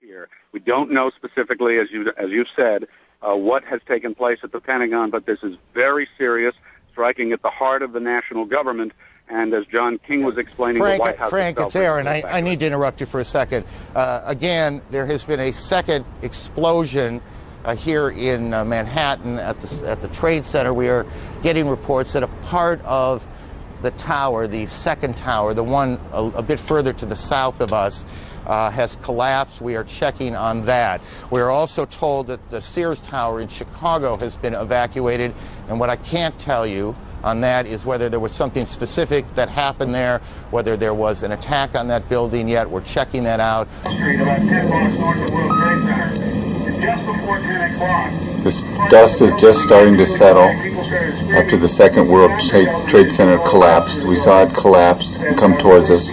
here. We don't know specifically, as you've said, what has taken place at the Pentagon, but this is very serious, striking at the heart of the national government. And as John King was explaining, the White House Frank, it's Aaron. I need to interrupt you for a second. Again, there has been a second explosion here in Manhattan at the Trade Center. We are getting reports that a part of the tower, the second tower, the one a bit further to the south of us, has collapsed. We are checking on that. We are also told that the Sears Tower in Chicago has been evacuated, and what I can't tell you on that is whether there was something specific that happened there, whether there was an attack on that building yet. We're checking that out. Street, about 10 blocks north of World Trade Center. It's just before 10 o'clock. This dust is just starting to settle after the second World Trade Center collapsed. We saw it collapse and come towards us.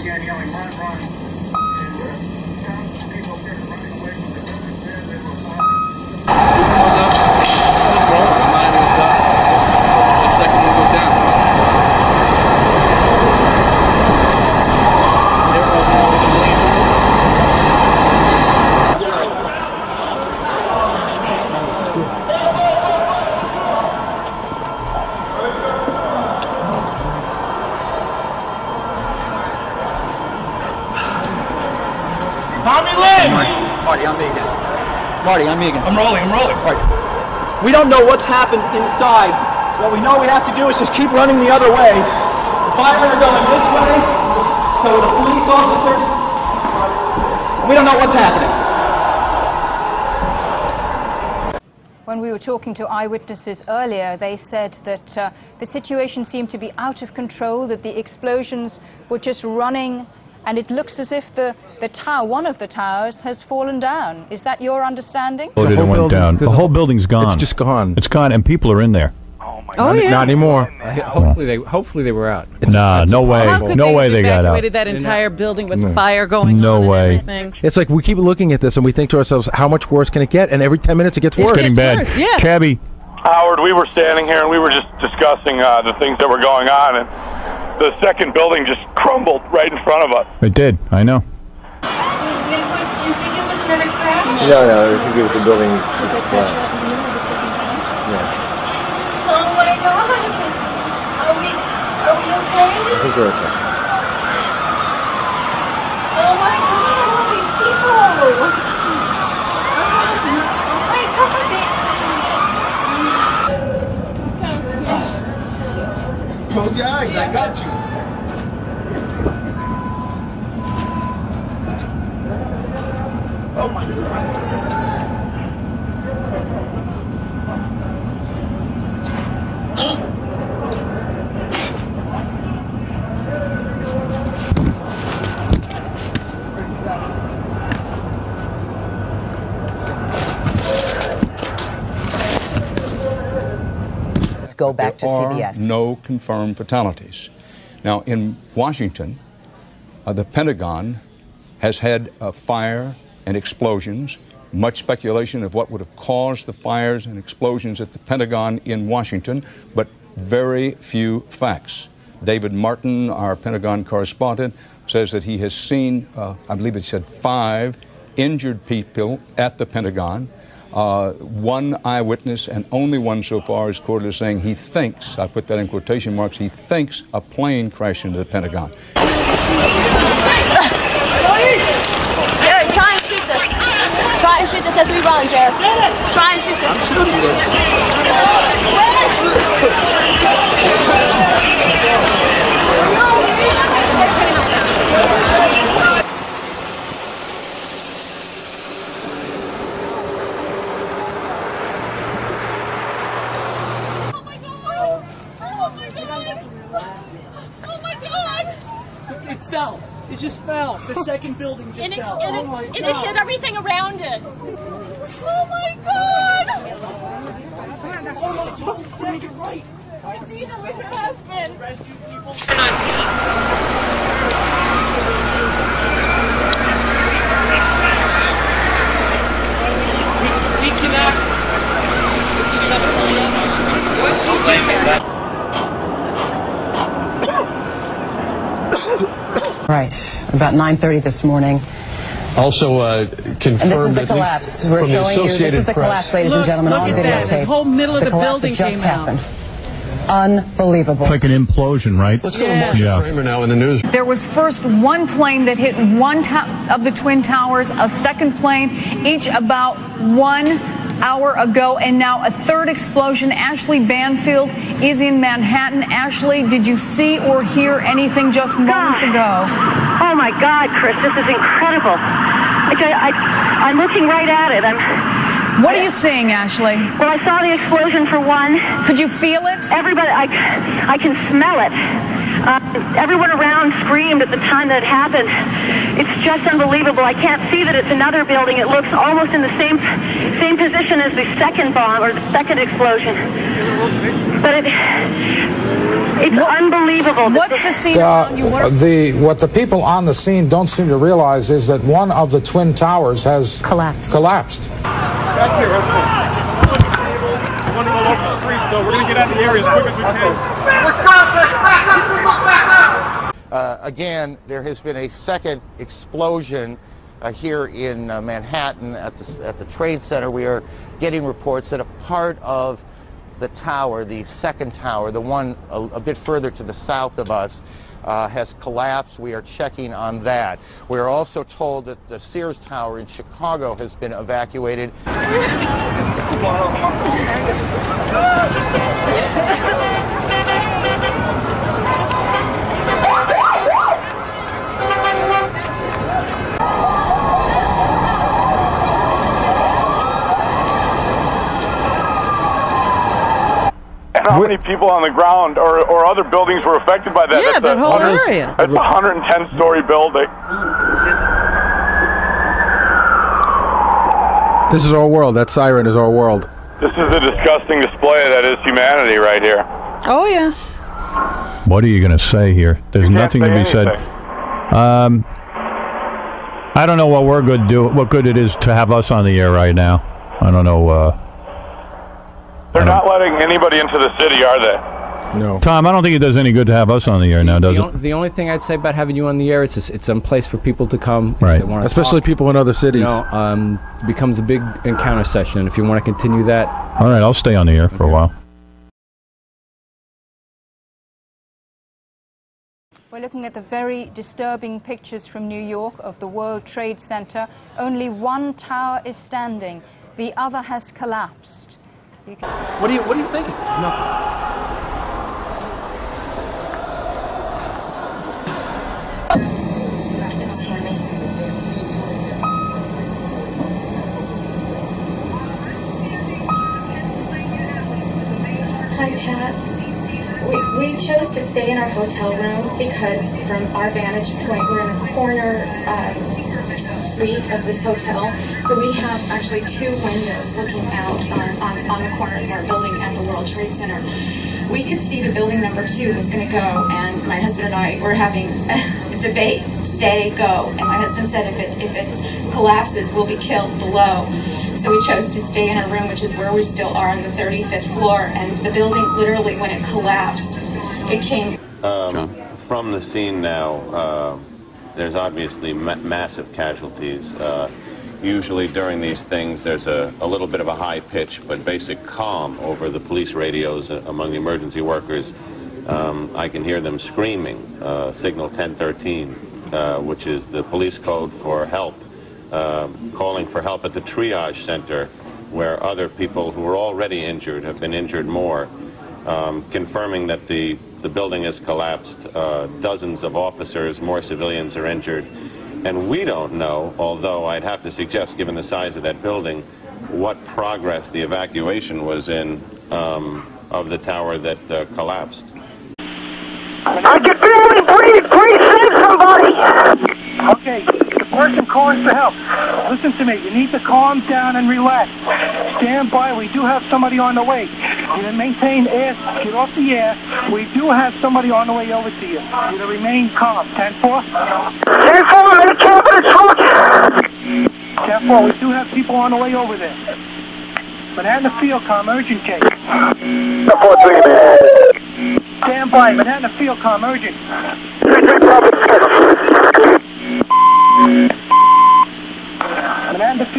Marty, I'm Megan. I'm rolling. Right. We don't know what's happened inside. What we know we have to do is just keep running the other way. The firemen are going this way, so are the police officers. We don't know what's happening. When we were talking to eyewitnesses earlier, they said that the situation seemed to be out of control, that the explosions were just running, and it looks as if the tower, one of the towers, has fallen down. Is that your understanding? Oh, it went down. The whole building's gone. It's just gone. It's gone, and people are in there. Not anymore. Hopefully they were out. Nah, no way. No way they got out. Evacuated that entire building with fire going on and everything. It's like we keep looking at this and we think to ourselves, how much worse can it get? And every 10 minutes it gets worse. It's getting bad. Worse, yeah. Cabby. Howard, we were standing here and we were just discussing the things that were going on, and the second building just crumbled right in front of us. It did. I know. Do you think it was another crash? No, I think it was the building that's collapsed. Yeah. Oh my God! Are we okay? I think we're okay. Oh my God! All these people! Oh my God! Close your eyes, I got you. Oh my God. Let's go back to CBS. There are no confirmed fatalities. Now, in Washington, the Pentagon has had a fire and explosions, much speculation of what would have caused the fires and explosions at the Pentagon in Washington, but very few facts. David Martin, our Pentagon correspondent, says that he has seen, I believe it said 5 injured people at the Pentagon. One eyewitness, and only one so far, is quoted as saying he thinks, I put that in quotation marks, he thinks a plane crashed into the Pentagon. Jared, try and shoot this. Try and shoot this as we run, Jared. Try and shoot this. I'm shooting this. It fell. It just fell. The second building just fell. And it hit everything around it. Oh my God! You're right. Dina with her husband. Rescue people. Right. About 9:30 this morning, Also confirmed and this is the collapse. We're from showing the Associated you, this is the collapse, ladies and gentlemen, on videotape. The whole middle of the building just came happened. out. Unbelievable. It's like an implosion, right? Let's go to Marcia Kramer now in the news. There was first one plane that hit one of the Twin Towers, a second plane, each about 1 hour ago, and now a third explosion. Ashley Banfield is in Manhattan. Ashley, did you see or hear anything just moments ago? Oh my God, Chris, this is incredible. I'm looking right at it. What are you seeing, Ashley? Well, I saw the explosion for one. Could you feel it? Everybody, I can smell it. Everyone around screamed at the time that it happened. It's just unbelievable. I can't see that it's another building. It looks almost in the same position as the second bomb or the second explosion. But it's unbelievable. What's the scene around you? What the people on the scene don't seem to realize is that one of the Twin Towers has collapsed. Back here, we want to go off the street, so we're going to get out of the area as quick as we can. Let's go! Again, there has been a second explosion here in Manhattan at the Trade Center. We are getting reports that a part of the tower, the second tower, the one a bit further to the south of us, has collapsed. We are checking on that. We are also told that the Sears Tower in Chicago has been evacuated. How many people on the ground or other buildings were affected by that? Yeah, that whole area. It's a 110-story building. This is our world. That siren is our world. This is a disgusting display that is humanity right here. Oh, yeah. What are you going to say here? There's nothing to be said. I don't know what we're good do. What good it is to have us on the air right now. I don't know. They're not letting anybody into the city, are they? No. Tom, I don't think it does any good to have us on the air now, does it? The only thing I'd say about having you on the air, it's some place for people to come. Right. Especially people in other cities. It becomes a big encounter session, and if you want to continue that. All right, I'll stay on the air for a while. We're looking at the very disturbing pictures from New York of the World Trade Center. Only one tower is standing. The other has collapsed. What are you thinking? No. It's Tammy. Hi, Pat. We chose to stay in our hotel room because from our vantage point, we're in a corner suite of this hotel. So we have actually two windows looking out on the corner of our building at the World Trade Center. We could see the building number 2 was going to go, and my husband and I were having a debate, stay, go. And my husband said if it collapses, we'll be killed below. So we chose to stay in a room, which is where we still are on the 35th floor. And the building, literally, when it collapsed, it came. From the scene now, there's obviously massive casualties. Usually during these things, there's a little bit of a high pitch, but basic calm over the police radios among the emergency workers. I can hear them screaming, signal 1013, which is the police code for help, calling for help at the triage center, where other people who were already injured have been injured more, confirming that the building has collapsed. Dozens of officers, more civilians are injured. And we don't know, although I'd have to suggest, given the size of that building, what progress the evacuation was in of the tower that collapsed. I can barely breathe! Please save somebody! Okay, the person calling for help. Listen to me, you need to calm down and relax. Stand by, we do have somebody on the way. You to maintain air, get off the air. We do have somebody on the way over to you. You to remain calm. 10-4? 10-4, I'm in the cab of the truck! 10-4, we do have people on the way over there. Manhattan Field Com, urgent case. 4-3, stand by, Manhattan Field Com, urgent.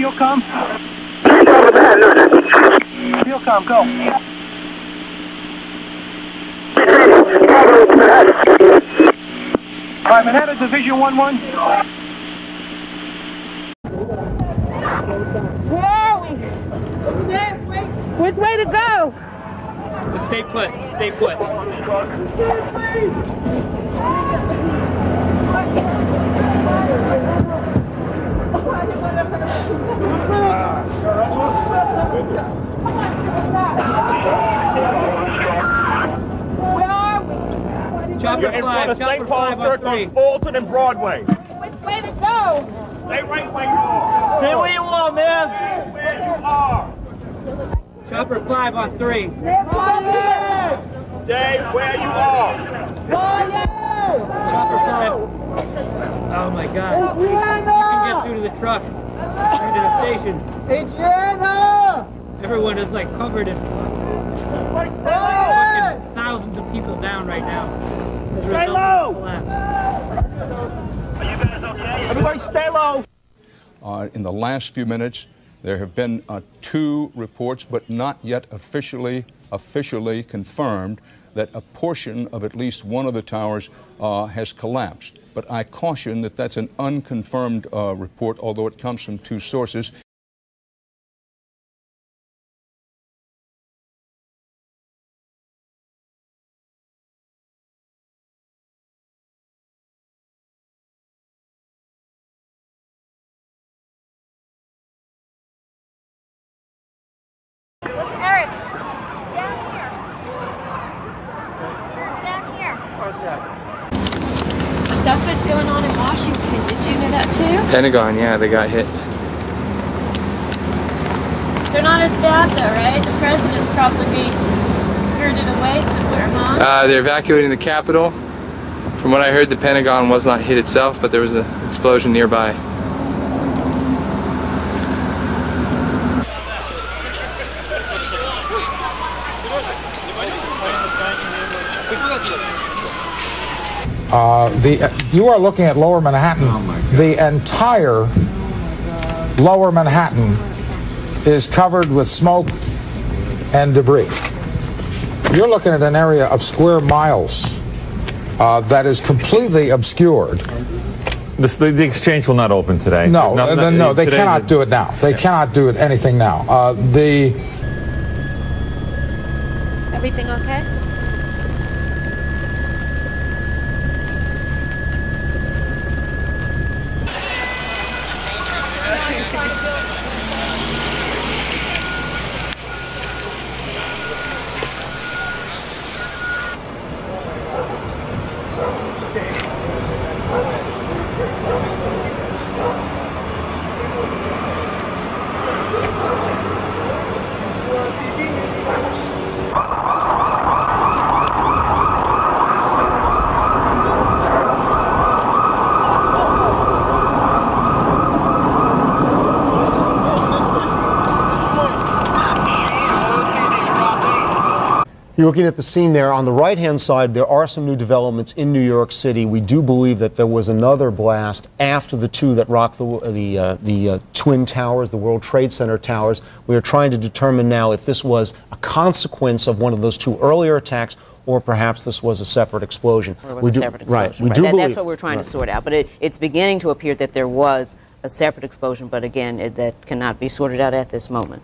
Feel calm? Feel calm, go. All right, Manhattan Division 1-1. Where are we? Which way to go? Just stay put. Stay put. Where are we? You're in front of St. Paul's Church on Fulton and Broadway. Which way to go? Stay right where you are. Stay where you are, man. Stay where you are. Chopper 5 on 3. Stay where you are. Chopper 5. Oh my God. You can get through to the truck. Through to the station. Adriana! Everyone is like covered in thousands of people down right now. Stay low! Are you guys okay? Everybody stay low! In the last few minutes, there have been 2 reports, but not yet officially confirmed, that a portion of at least one of the towers has collapsed. But I caution that that's an unconfirmed report, although it comes from 2 sources. Eric, down here. Down here. Stuff is going on in Washington. Did you know that too? Pentagon, yeah, they got hit. They're not as bad though, right? The president's probably being spirited away somewhere, huh? They're evacuating the Capitol. From what I heard, the Pentagon was not hit itself, but there was an explosion nearby. You are looking at Lower Manhattan. The entire Lower Manhattan is covered with smoke and debris. You're looking at an area of square miles that is completely obscured. The exchange will not open today. No, they cannot do it now. They cannot do it anything now. Everything okay? You're looking at the scene there. On the right-hand side, there are some new developments in New York City. We do believe that there was another blast after the 2 that rocked the Twin Towers, the World Trade Center towers. We are trying to determine now if this was a consequence of one of those 2 earlier attacks, or perhaps this was a separate explosion. Or it was a separate explosion. Right. That's what we're trying to sort out. But it's beginning to appear that there was a separate explosion, but again, that cannot be sorted out at this moment.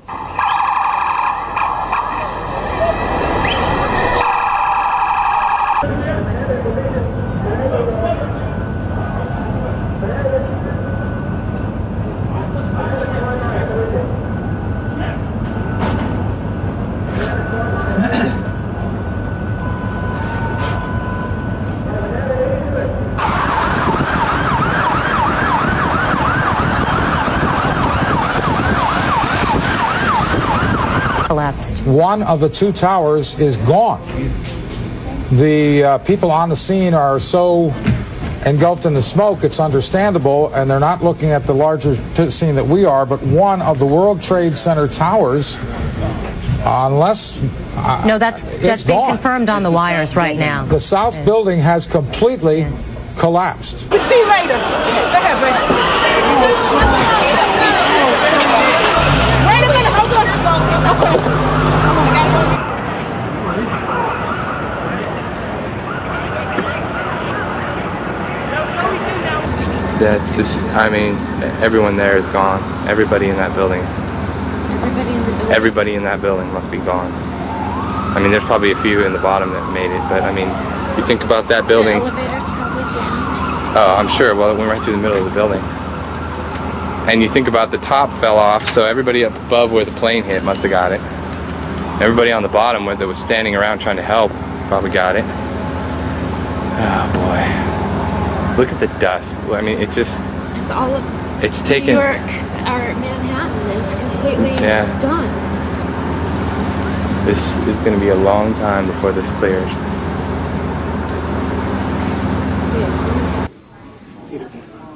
One of the 2 towers is gone. The people on the scene are so engulfed in the smoke, it's understandable, and they're not looking at the larger scene that we are, but one of the World Trade Center towers, unless... no, that's being confirmed on the wires right now. The South building has completely collapsed. See you later. Go ahead, baby. Yeah, it's this. I mean, everyone there is gone. Everybody in that building. Everybody in the building? Everybody in that building must be gone. I mean, there's probably a few in the bottom that made it, but I mean, you think about that building. The elevator's probably jammed. Oh, I'm sure. Well, it went right through the middle of the building. And you think about the top fell off, so everybody up above where the plane hit must have got it. Everybody on the bottom that was standing around trying to help probably got it. Oh boy. Look at the dust. I mean, it just... It's all of it's taken... New York, or Manhattan is completely done. This is going to be a long time before this clears.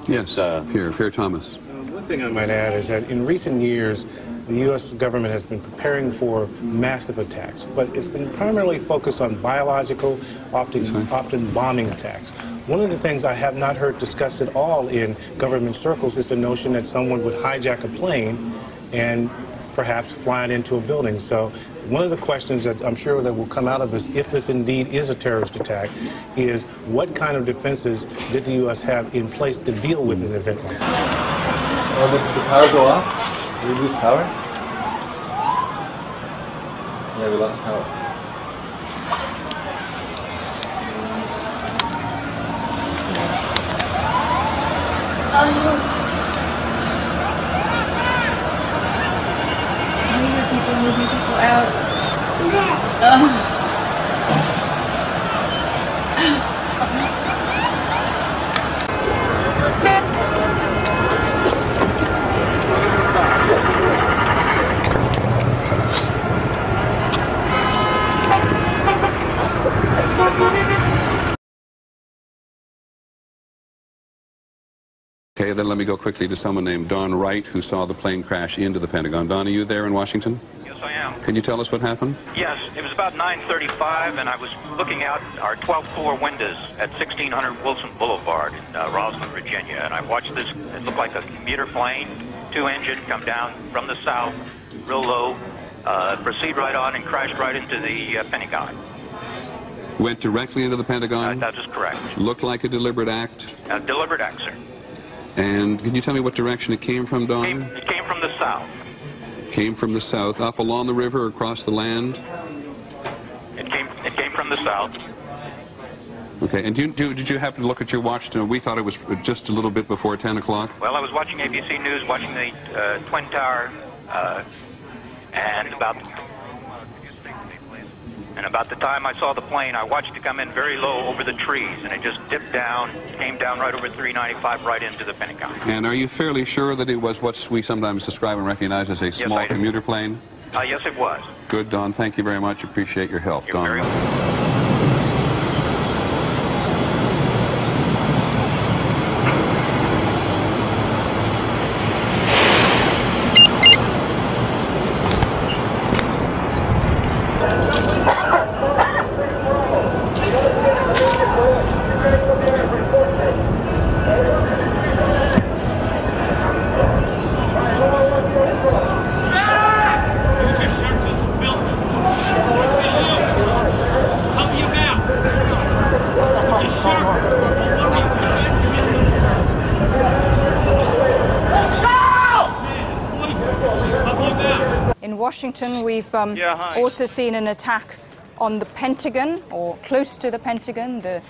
Yes, Pierre Thomas. One thing I might add is that in recent years, the U.S. government has been preparing for massive attacks, but it's been primarily focused on biological, often bombing attacks. One of the things I have not heard discussed at all in government circles is the notion that someone would hijack a plane and perhaps fly it into a building. So one of the questions that I'm sure that will come out of this, if this indeed is a terrorist attack, is what kind of defenses did the U.S. have in place to deal with an event like that? Did the power go off? Did we lose power? Yeah, we lost power. People moving people out. Okay, then let me go quickly to someone named Don Wright, who saw the plane crash into the Pentagon. Don, are you there in Washington? Yes, I am. Can you tell us what happened? Yes, it was about 9:35, and I was looking out our 12th floor windows at 1600 Wilson Boulevard in Rosslyn, Virginia, and I watched this. It looked like a commuter plane, two-engine, come down from the south, real low, proceed right on, and crashed right into the Pentagon. Went directly into the Pentagon? That is correct. Looked like a deliberate act? A deliberate act, sir. And can you tell me what direction it came from, Don? It came from the south. Came from the south, up along the river, across the land? It came from the south. Okay, and did you happen to look at your watch? We thought it was just a little bit before 10 o'clock. Well, I was watching ABC News, watching the Twin Tower, and about the time I saw the plane, I watched it come in very low over the trees, and it just dipped down, came down right over 395, right into the Pentagon. And are you fairly sure that it was what we sometimes describe and recognize as a small commuter plane? Yes, it was. Good, Don. Thank you very much. Appreciate your help. You're Don. very welcome. In Washington, we've also seen an attack on the Pentagon, or close to the Pentagon, the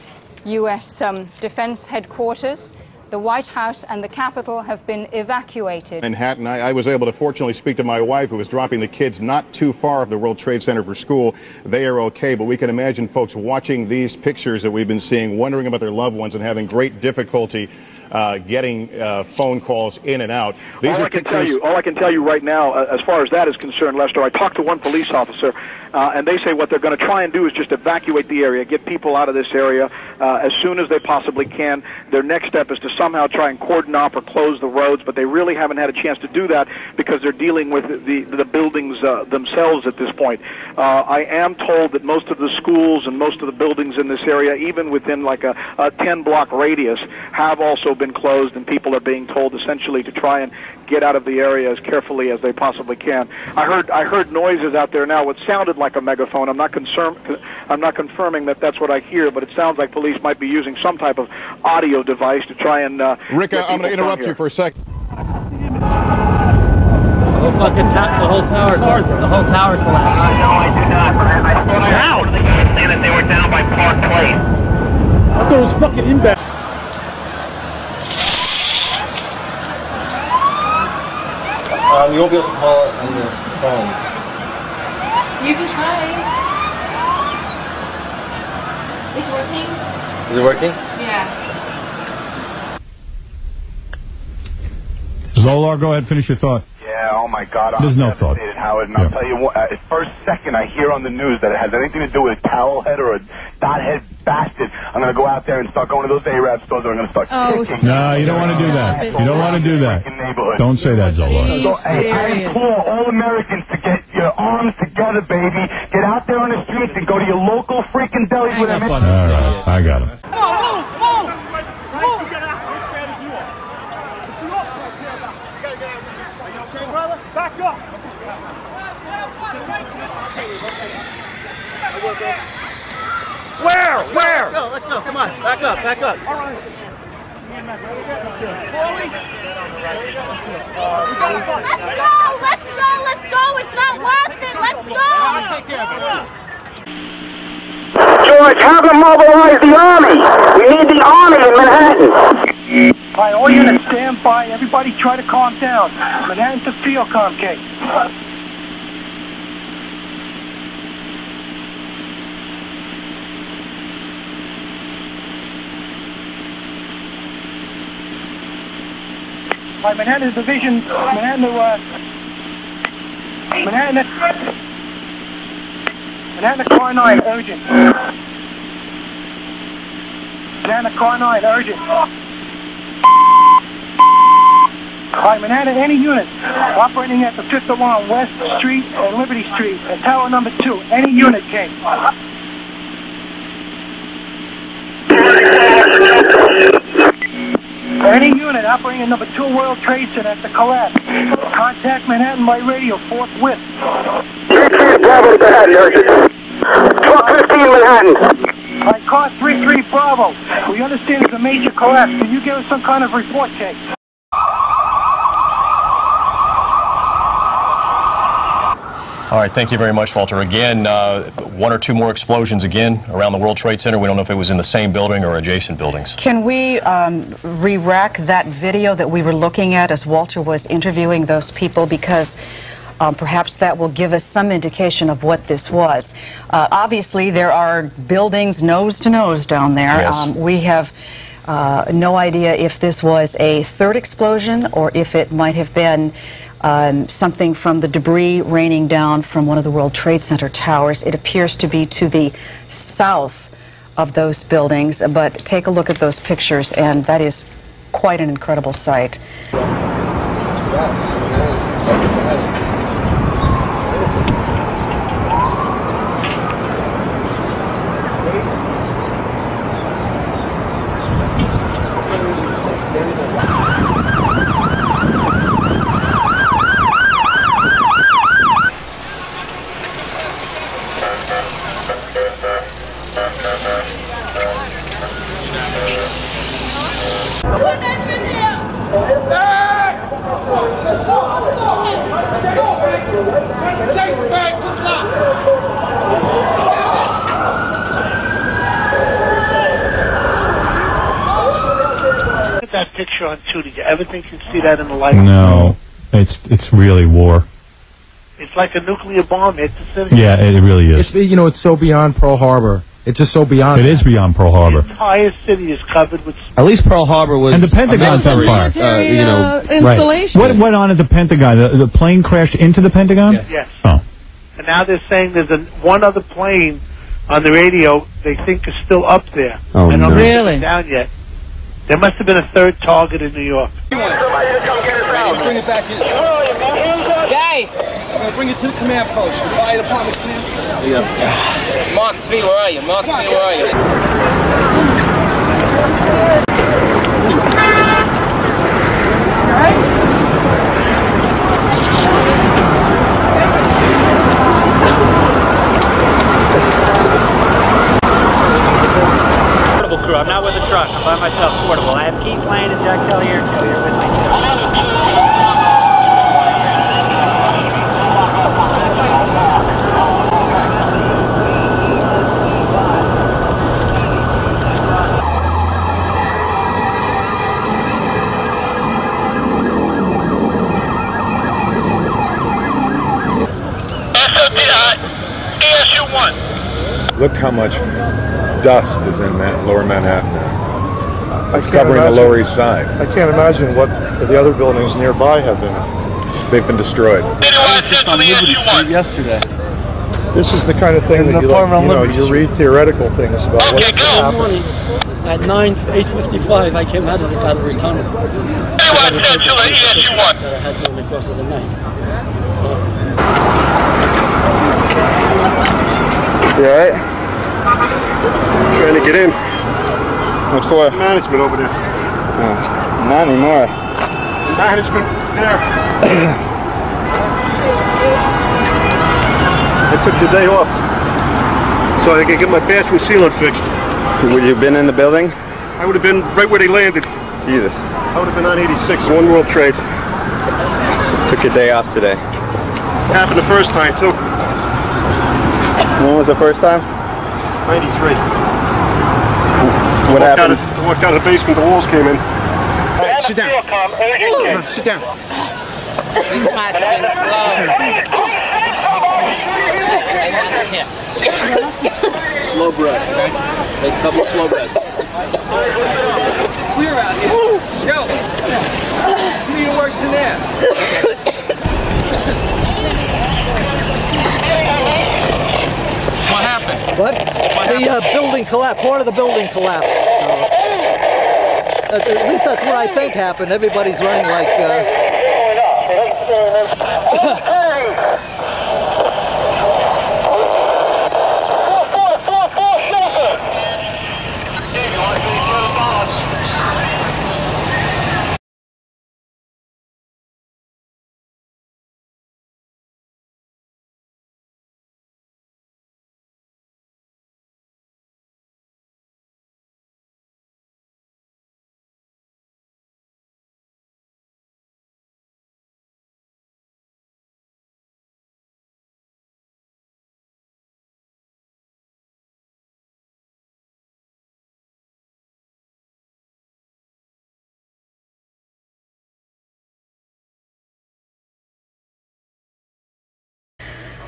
U.S. Defense headquarters. The White House and the Capitol have been evacuated. Manhattan, I was able to fortunately speak to my wife, who was dropping the kids not too far from the World Trade Center for school. They are okay, but we can imagine folks watching these pictures that we've been seeing, wondering about their loved ones and having great difficulty getting phone calls in and out. All I can tell you right now, as far as that is concerned, Lester, I talked to one police officer, and they say what they're going to try and do is just evacuate the area, get people out of this area as soon as they possibly can. Their next step is to somehow try and cordon off or close the roads, but they really haven't had a chance to do that because they're dealing with the buildings themselves at this point. I am told that most of the schools and most of the buildings in this area, even within like a 10-block radius, have also been closed, and people are being told essentially to try and get out of the area as carefully as they possibly can. I heard noises out there now. What sounded like a megaphone. I'm not confirming that that's what I hear, but it sounds like police might be using some type of audio device to try and. Rick, I'm going to interrupt you for a second. The whole tower collapsed. I know, I do not. I thought I heard the guys say that they were down by Park Place. I thought it was fucking inbound. You won't be able to call it on your phone. You can try. It's working? Is it working? Yeah. Zolar, go ahead, finish your thought. Yeah, oh my God, There's I'm no thought. devastated, Howard, and I'll tell you what, first second I hear on the news that it has anything to do with a towel-head or a dot-head bastard, I'm going to go out there and start going to those Arab stores and I'm going to start kicking. No, you don't want to do that. You don't want to do that. Don't say that, Zolar. So, hey, I implore all Americans to get your arms together, baby. Get out there on the streets and go to your local freaking delis with them. All right, I got him. Come on, move! Move! Get out. What strategy you want? Okay, brother? Back up! Where? Let's go, come on. Back up. All right. Let's go! It's not worth it! Let's go! George, have them mobilize the army. We need the army in Manhattan. All right, all units stand by. Everybody try to calm down. Manhattan to Fielcom, Kate. All right, Manhattan Division, Manhattan Car 9, urgent. Manhattan Car 9, urgent. All right, Manhattan, any unit operating at the 5th along West Street and Liberty Street at Tower number 2. Any unit came. Any unit operating at number 2 World Trade Center at the collapse. Contact Manhattan by radio forthwith. 33 Bravo Manhattan, urgent. Truck 15 Manhattan. All right, car 33 Bravo. We understand it's a major collapse. Can you give us some kind of report, Kate? All right, thank you very much, Walter. Again, one or two more explosions again around the World Trade Center. We don't know if it was in the same building or adjacent buildings. Can we re-rack that video that we were looking at as Walter was interviewing those people, because perhaps that will give us some indication of what this was. Obviously, there are buildings nose to nose down there. Yes. We have no idea if this was a third explosion or if it might have been something from the debris raining down from one of the World Trade Center towers. It appears to be to the south of those buildings, but take a look at those pictures, and that is quite an incredible sight. That picture on 2, did you ever think you'd see that in the light? No, it's really war. It's like a nuclear bomb hit the city. Yeah, it really is. It's so beyond Pearl Harbor. It's just so beyond. It is beyond Pearl Harbor. The entire city is covered with... At least Pearl Harbor was... And the Pentagon's on fire. Installation. Right. What went on at the Pentagon? The plane crashed into the Pentagon? Yes. Oh. And now they're saying there's one other plane on the radio they think is stiul up there. Oh, I don't no. think it's Really? down yet. There must have been a third target in New York. Somebody to come get us out. Bring it back in. Guys! I'm going to bring it to the command post. The fire department command post. Yeah. Mark Speed, where are you? Mark Speed, where are you? truck. I'm by myself, portable. I have Keith Lane and Jack Tellier with me too. Look how much dust is in Lower Manhattan now. It's covering the Lower East Side. I can't imagine what the other buildings nearby have been. They've been destroyed. I was just on Liberty Street yesterday. This is the kind of thing that you read theoretical things about what's going to happen. Morning at 8:55, I came out of the Battery Tunnel. That I had during the course of the night. You alright? Trying to get in. What for? Management over there. Not anymore. Management there. I took the day off so I could get my bathroom ceiling fixed. Would you have been in the building? I would have been right where they landed. Jesus. I would have been on 86, One World Trade. Took a day off today. Happened the first time too. When was the first time? 93. What happened? I walked out of the basement, the walls came in. All right, sit down. Sit down. These mics have been slow. Slow breaths. Take a couple of slow breaths. Clear out here. Joe. Clear worse than that. What happened? What? The building collapsed. Part of the building collapsed. So, at least that's what I think happened. Everybody's running like...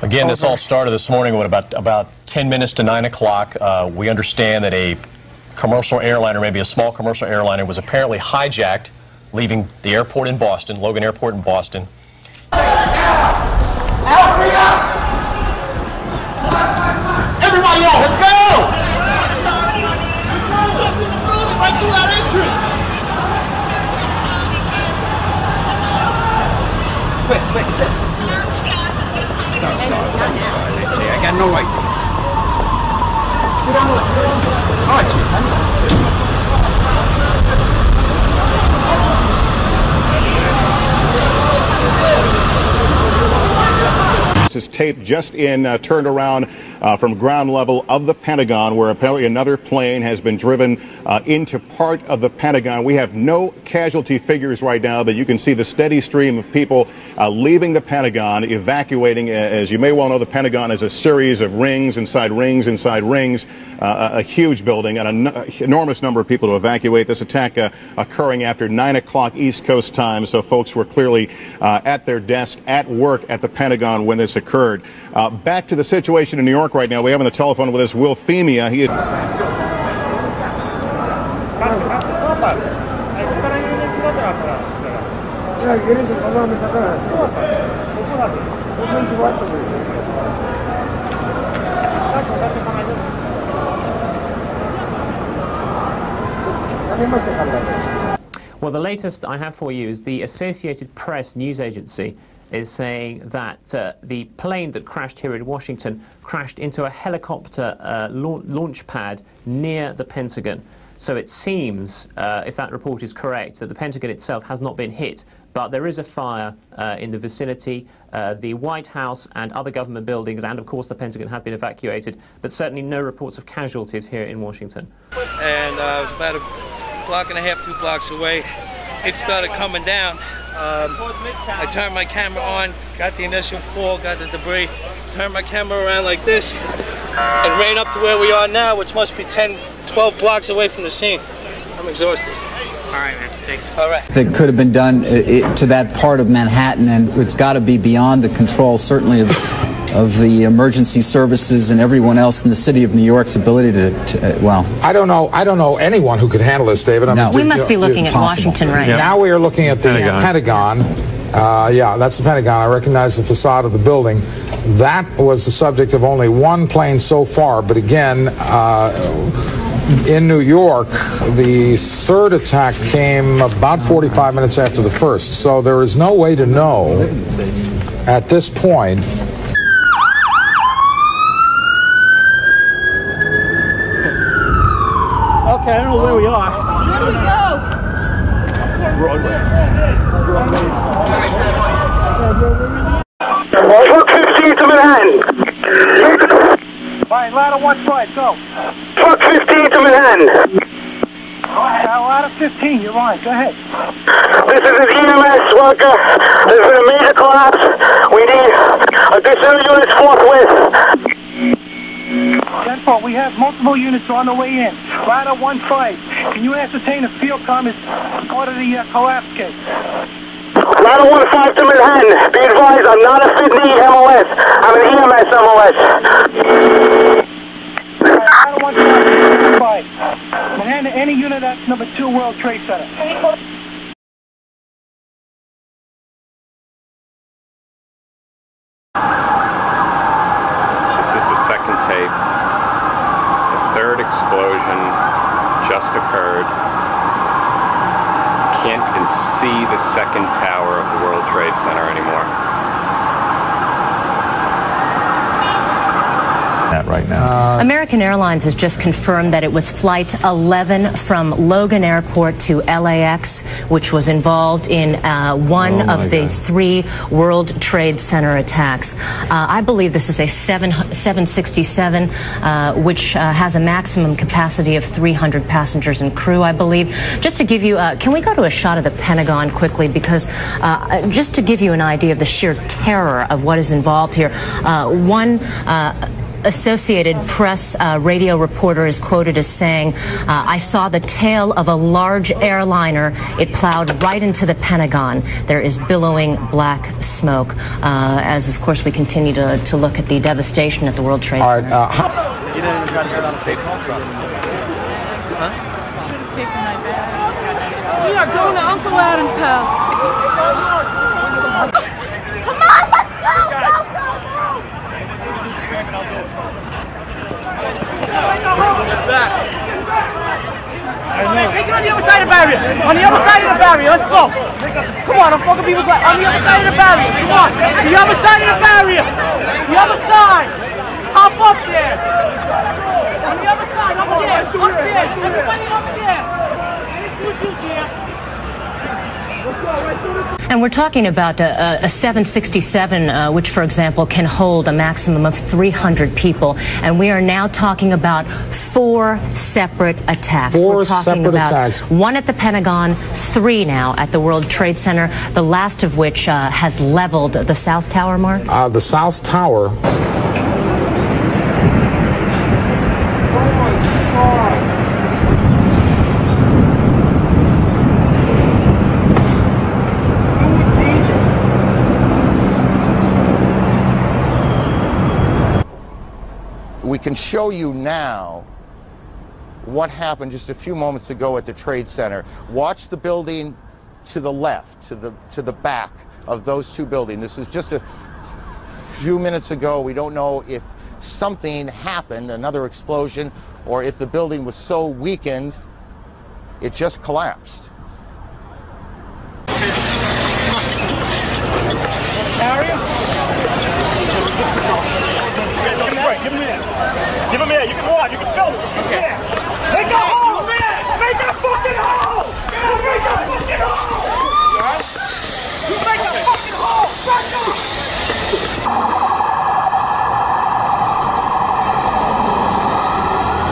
Again, this all started this morning at about 10 minutes to 9 o'clock. We understand that a commercial airliner, maybe a small commercial airliner, was apparently hijacked, leaving the airport in Boston, Logan Airport in Boston. Everybody out, let's go! Right through that entrance! Quick. I got no right. All right, This is tape just in, turned around from ground level of the Pentagon, where apparently another plane has been driven into part of the Pentagon. We have no casualty figures right now, but you can see the steady stream of people leaving the Pentagon, evacuating. As you may well know, the Pentagon is a series of rings inside rings inside rings, a huge building, and an enormous number of people to evacuate. This attack occurring after 9 o'clock East Coast time, so folks were clearly at their desk, at work at the Pentagon when this occurred. Back to the situation in New York right now. We have on the telephone with us Will Femia. He is... Well, the latest I have for you is the Associated Press news agency is saying that the plane that crashed here in Washington crashed into a helicopter launch pad near the Pentagon. So it seems, if that report is correct, that the Pentagon itself has not been hit, but there is a fire in the vicinity. The White House and other government buildings and, of course, the Pentagon have been evacuated, but certainly no reports of casualties here in Washington. And it was about a block and a half, 2 blocks away. It started coming down. I turned my camera on, got the initial fall, got the debris, turned my camera around like this, and ran up to where we are now, which must be 10, 12 blocks away from the scene. I'm exhausted. All right, man. Thanks. All right. That could have been done to that part of Manhattan, and it's got to be beyond the control, certainly, of the emergency services and everyone else in the city of New York's ability to well. I don't know anyone who could handle this, David. I mean, we must be looking at Washington right now. Now we are looking at the Pentagon. Yeah, that's the Pentagon. I recognize the facade of the building. That was the subject of only one plane so far, but again, in New York, the third attack came about 45 minutes after the first, so there is no way to know at this point. Okay, I don't know where we are. Where do we go? Broadway. Truck 15 to Manhattan. All right, ladder 15, go. Truck 15 to Manhattan. Ladder 15, you're on. Go ahead. This is an EMS worker. There's been a major collapse. We need additional units forthwith. 10-4, we have multiple units on the way in. Ladder 15. Can you ascertain if field comm is part of the collapse case? Ladder 15 to Manhattan. Be advised, I'm not a Sydney MOS. I'm an EMS MOS. Ladder 15. Manhattan, any unit at number 2 World Trade Center. This is the second tape. The third explosion just occurred. Can't even see the second tower of the World Trade Center anymore. Right now. American Airlines has just confirmed that it was Flight 11 from Logan Airport to LAX, which was involved in one of the 3 World Trade Center attacks. I believe this is a 767, which has a maximum capacity of 300 passengers and crew, I believe. Just to give you, can we go to a shot of the Pentagon quickly? Because just to give you an idea of the sheer terror of what is involved here, one Associated Press radio reporter is quoted as saying, I saw the tail of a large airliner. It plowed right into the Pentagon. There is billowing black smoke, as, of course, we continue to look at the devastation at the World Trade Center. You didn't even try to get on a baseball truck. Huh? We are going to Uncle Adam's house. Come on, let's go! Go, go, go! Take it on the other side of the barrier. On the other side of the barrier. Let's go. Come on, I'm fucking people's like on the other side of the barrier. Come on. The other side of the barrier. The other side. Hop up there. On the other side. Up there. Up there. Everybody up there. And we're talking about a 767, which, for example, can hold a maximum of 300 people. And we are now talking about 4 separate attacks. We're talking about one at the Pentagon, 3 now at the World Trade Center, the last of which has leveled the South Tower, Mark? The South Tower. We can show you now what happened just a few moments ago at the Trade Center. Watch the building to the left, to the back of those 2 buildings. This is just a few minutes ago. We don't know if something happened, another explosion, or if the building was so weakened it just collapsed. Give him here. Give him here. You can watch. You can film it. Okay. Take a hold. make a fucking hole! You make a fucking hole! You make a fucking hole! Back up!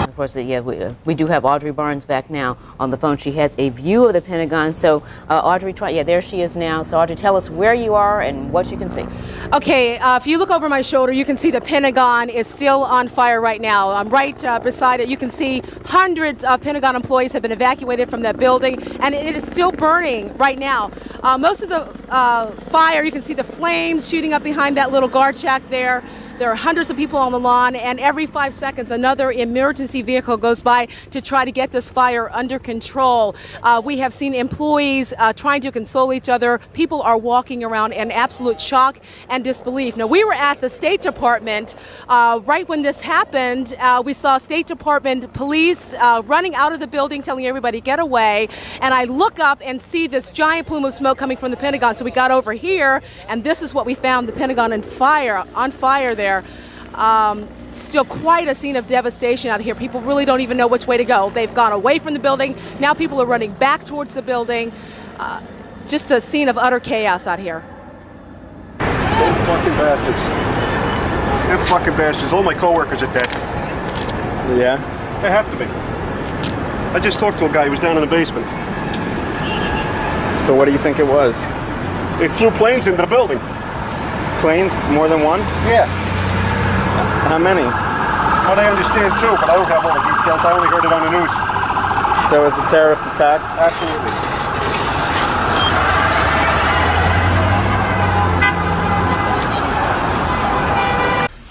Of course, yeah, we do have Audrey Barnes back now on the phone. She has a view of the Pentagon. So, Audrey, yeah, there she is now. So, Audrey, tell us where you are and what you can see. Okay, if you look over my shoulder, you can see the Pentagon is still on fire right now. I'm right beside it. You can see hundreds of Pentagon employees have been evacuated from that building, and it is still burning right now. Most of the fire, you can see the flames shooting up behind that little guard shack there. There are hundreds of people on the lawn, and every 5 seconds another emergency vehicle goes by to try to get this fire under control. We have seen employees trying to console each other. People are walking around in absolute shock and disbelief. Now, we were at the State Department right when this happened. We saw State Department police running out of the building, telling everybody get away. And I look up and see this giant plume of smoke coming from the Pentagon. So we got over here, and this is what we found: the Pentagon on fire there. Still quite a scene of devastation out here. People really don't even know which way to go. They've gone away from the building. Now people are running back towards the building. Just a scene of utter chaos out here. Them fucking bastards. Them fucking bastards. All my co-workers are dead. Yeah? They have to be. I just talked to a guy who was down in the basement. So what do you think it was? They flew planes into the building. Planes? More than one? Yeah. How many? Well, they understand too, but I don't have all the details. I only heard it on the news. So it was a terrorist attack? Absolutely.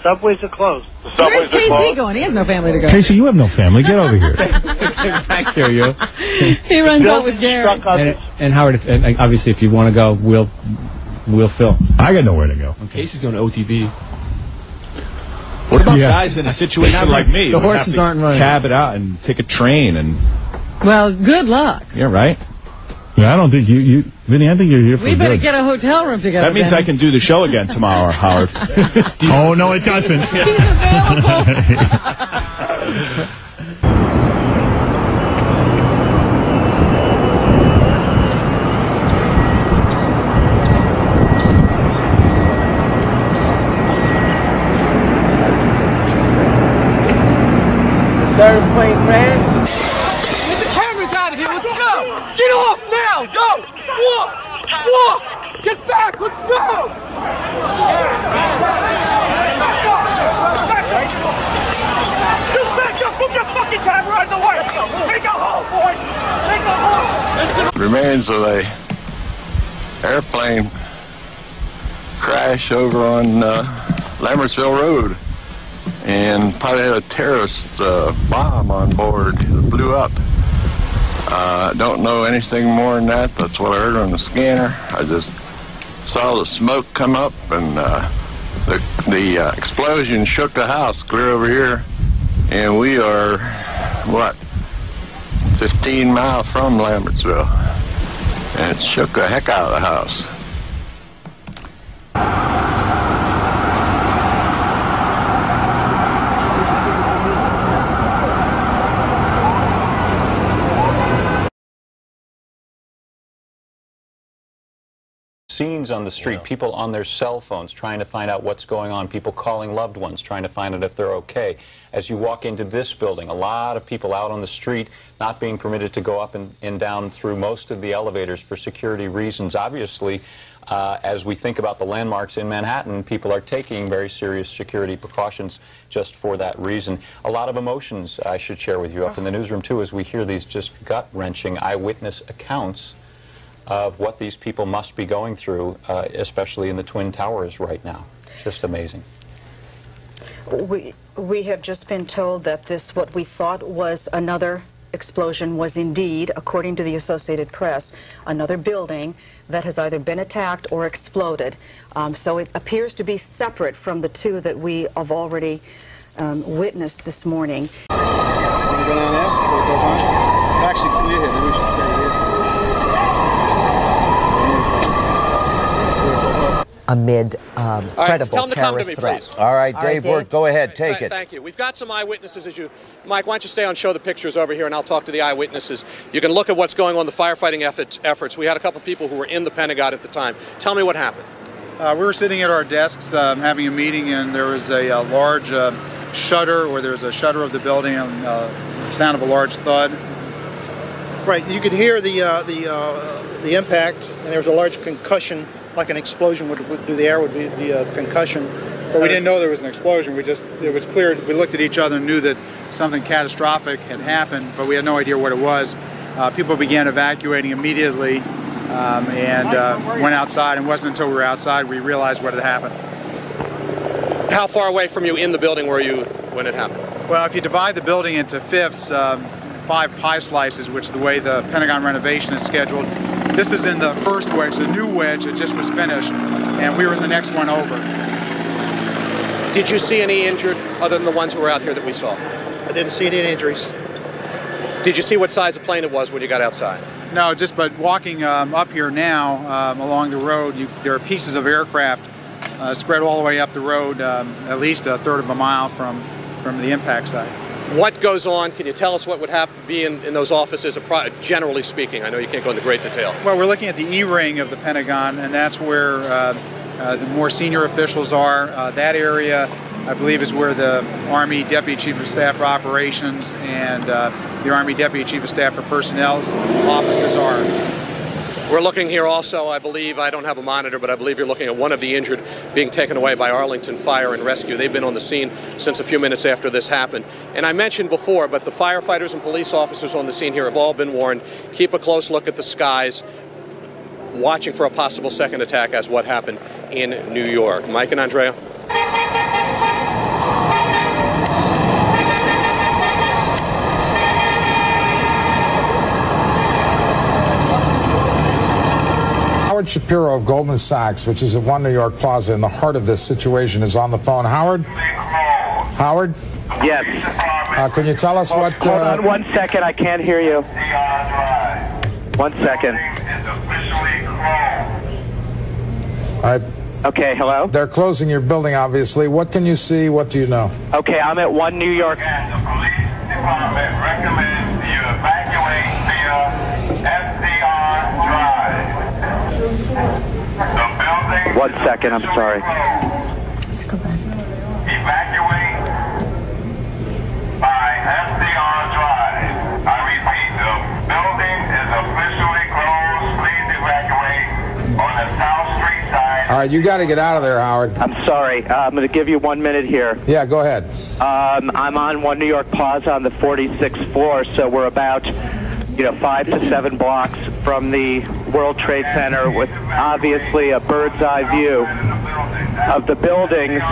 Subways are closed. The subways Where's Casey going? He has no family to go. Casey, you have no family. Get over here. Back here, you. He runs out with Gary. And Howard, obviously, if you want to go, we'll fill. I got nowhere to go. Okay. Casey's going to OTB. What about guys in a situation like me? The horses aren't running. Cab it out and take a train and. Well, good luck. Yeah, right. Yeah, I don't think you Vinny, I think you're here for We better good. get a hotel room together. That means then. I can do the show again tomorrow, Howard. Oh, no, it doesn't. He's available. Third plane ran. Get the cameras out of here. Let's go. Get off now. Go. Walk. Walk. Get back. Let's go. You back up. Move your fucking camera out of the way. Take a hole, boy. Take a hole. Remains of a airplane crash over on Lambertsville Road. And probably had a terrorist bomb on board that blew up. Don't know anything more than that. That's what I heard on the scanner. I just saw the smoke come up, and the explosion shook the house clear over here. And we are, what, 15 miles from Lambertsville. And it shook the heck out of the house. Scenes on the street, people on their cell phones trying to find out what's going on, people calling loved ones trying to find out if they're okay. As you walk into this building, a lot of people out on the street not being permitted to go up and down through most of the elevators for security reasons. Obviously, as we think about the landmarks in Manhattan, people are taking very serious security precautions just for that reason. A lot of emotions I should share with you up in the newsroom too as we hear these just gut-wrenching eyewitness accounts of what these people must be going through, especially in the Twin Towers right now. Just amazing. We have just been told that this, what we thought was another explosion, was indeed, according to the Associated Press, another building that has either been attacked or exploded. So it appears to be separate from the two that we have already witnessed this morning. Want to go down there so it goes on? It's actually clear here. Maybe we should stay here. amid credible terrorist threats. All right, Dave Burt, go ahead, take it. Thank you. We've got some eyewitnesses as you... Mike, why don't you stay on, show the pictures over here, and I'll talk to the eyewitnesses. You can look at what's going on, the firefighting efforts. We had a couple people who were in the Pentagon at the time. Tell me what happened. We were sitting at our desks having a meeting, and there was a large shutter, or there was a shutter of the building, and the sound of a large thud. Right, you could hear the impact, and there was a large concussion, like an explosion would do. The air would be a concussion. But we didn't know there was an explosion. It was clear. We looked at each other and knew that something catastrophic had happened, but we had no idea what it was. People began evacuating immediately and went outside. And it wasn't until we were outside we realized what had happened. How far away from you in the building were you when it happened? Well, if you divide the building into fifths, 5 pie slices, which is the way the Pentagon renovation is scheduled. This is in the first wedge, the new wedge that just was finished, and we were in the next one over. Did you see any injured other than the ones who were out here that we saw? I didn't see any injuries. Did you see what size of plane it was when you got outside? No, but walking up here now along the road, there are pieces of aircraft spread all the way up the road, at least a third of a mile from the impact site. What goes on? Can you tell us what would be in those offices, generally speaking? I know you can't go into great detail. Well, we're looking at the E-ring of the Pentagon, and that's where the more senior officials are. That area, I believe, is where the Army Deputy Chief of Staff for Operations and the Army Deputy Chief of Staff for Personnel's offices are. We're looking here also, I believe, I don't have a monitor, but I believe you're looking at one of the injured being taken away by Arlington Fire and Rescue. They've been on the scene since a few minutes after this happened. And I mentioned before, but the firefighters and police officers on the scene here have all been warned, keep a close look at the skies, watching for a possible second attack as what happened in New York. Mike and Andrea. Howard Shapiro of Goldman Sachs, which is at 1 New York Plaza in the heart of this situation, is on the phone. Howard? Howard? Yes. Can you tell us what... Hold on 1 second, I can't hear you. 1 second. Okay, hello? They're closing your building, obviously. What can you see? What do you know? Okay, I'm at 1 New York... The police department recommends you evacuate via SDR Drive. The building... 1 second, I'm sorry. Evacuate by SDR Drive. I repeat, the building is officially closed. Please evacuate on the South Street side. All right, you got to get out of there, Howard. I'm sorry. I'm going to give you 1 minute here. Yeah, go ahead. I'm on 1 New York Plaza on the 46th floor, so we're about 5 to 7 blocks from the World Trade Center with obviously a bird's eye view of the buildings.